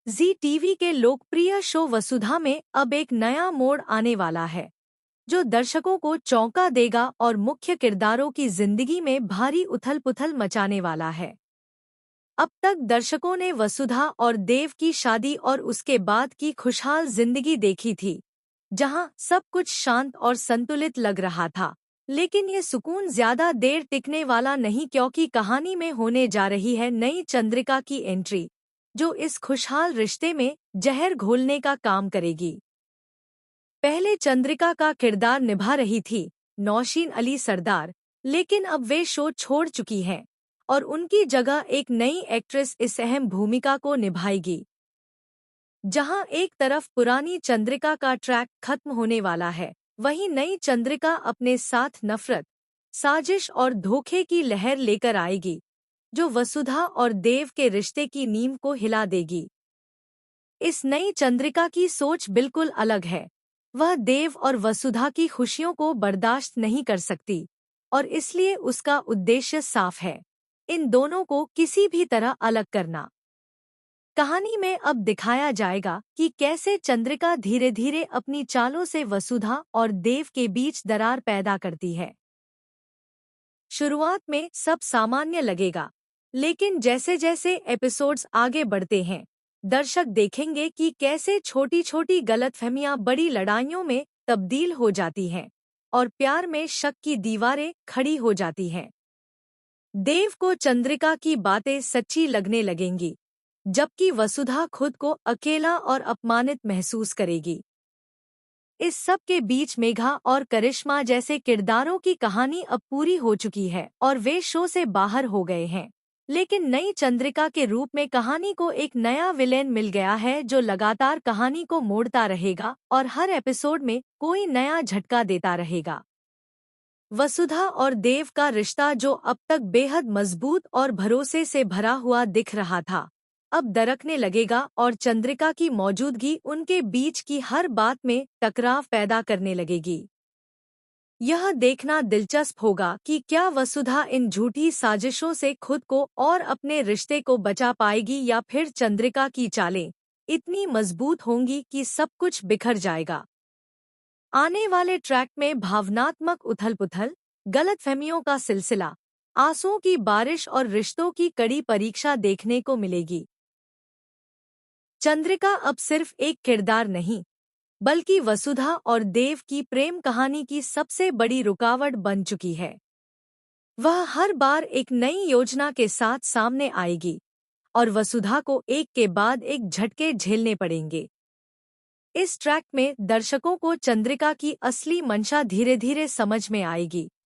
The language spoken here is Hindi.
जी टीवी के लोकप्रिय शो वसुधा में अब एक नया मोड़ आने वाला है, जो दर्शकों को चौंका देगा और मुख्य किरदारों की जिंदगी में भारी उथल-पुथल मचाने वाला है। अब तक दर्शकों ने वसुधा और देव की शादी और उसके बाद की खुशहाल जिंदगी देखी थी, जहां सब कुछ शांत और संतुलित लग रहा था। लेकिन ये सुकून ज्यादा देर टिकने वाला नहीं, क्योंकि कहानी में होने जा रही है नई चंद्रिका की एंट्री, जो इस खुशहाल रिश्ते में जहर घोलने का काम करेगी। पहले चंद्रिका का किरदार निभा रही थी नौशीन अली सरदार, लेकिन अब वे शो छोड़ चुकी हैं और उनकी जगह एक नई एक्ट्रेस इस अहम भूमिका को निभाएगी। जहां एक तरफ पुरानी चंद्रिका का ट्रैक खत्म होने वाला है, वहीं नई चंद्रिका अपने साथ नफरत, साजिश और धोखे की लहर लेकर आएगी, जो वसुधा और देव के रिश्ते की नींव को हिला देगी। इस नई चंद्रिका की सोच बिल्कुल अलग है। वह देव और वसुधा की खुशियों को बर्दाश्त नहीं कर सकती और इसलिए उसका उद्देश्य साफ है, इन दोनों को किसी भी तरह अलग करना। कहानी में अब दिखाया जाएगा कि कैसे चंद्रिका धीरे धीरे अपनी चालों से वसुधा और देव के बीच दरार पैदा करती है। शुरुआत में सब सामान्य लगेगा, लेकिन जैसे जैसे एपिसोड्स आगे बढ़ते हैं, दर्शक देखेंगे कि कैसे छोटी छोटी गलतफहमियां बड़ी लड़ाइयों में तब्दील हो जाती हैं और प्यार में शक की दीवारें खड़ी हो जाती हैं। देव को चंद्रिका की बातें सच्ची लगने लगेंगी, जबकि वसुधा खुद को अकेला और अपमानित महसूस करेगी। इस सब के बीच मेघा और करिश्मा जैसे किरदारों की कहानी अब पूरी हो चुकी है और वे शो से बाहर हो गए हैं। लेकिन नई चंद्रिका के रूप में कहानी को एक नया विलेन मिल गया है, जो लगातार कहानी को मोड़ता रहेगा और हर एपिसोड में कोई नया झटका देता रहेगा। वसुधा और देव का रिश्ता, जो अब तक बेहद मजबूत और भरोसे से भरा हुआ दिख रहा था, अब दरकने लगेगा और चंद्रिका की मौजूदगी उनके बीच की हर बात में टकराव पैदा करने लगेगी। यह देखना दिलचस्प होगा कि क्या वसुधा इन झूठी साजिशों से खुद को और अपने रिश्ते को बचा पाएगी, या फिर चंद्रिका की चालें इतनी मजबूत होंगी कि सब कुछ बिखर जाएगा। आने वाले ट्रैक में भावनात्मक उथल-पुथल, गलतफहमियों का सिलसिला, आंसुओं की बारिश और रिश्तों की कड़ी परीक्षा देखने को मिलेगी। चंद्रिका अब सिर्फ एक किरदार नहीं, बल्कि वसुधा और देव की प्रेम कहानी की सबसे बड़ी रुकावट बन चुकी है। वह हर बार एक नई योजना के साथ सामने आएगी और वसुधा को एक के बाद एक झटके झेलने पड़ेंगे। इस ट्रैक में दर्शकों को चंद्रिका की असली मंशा धीरे धीरे समझ में आएगी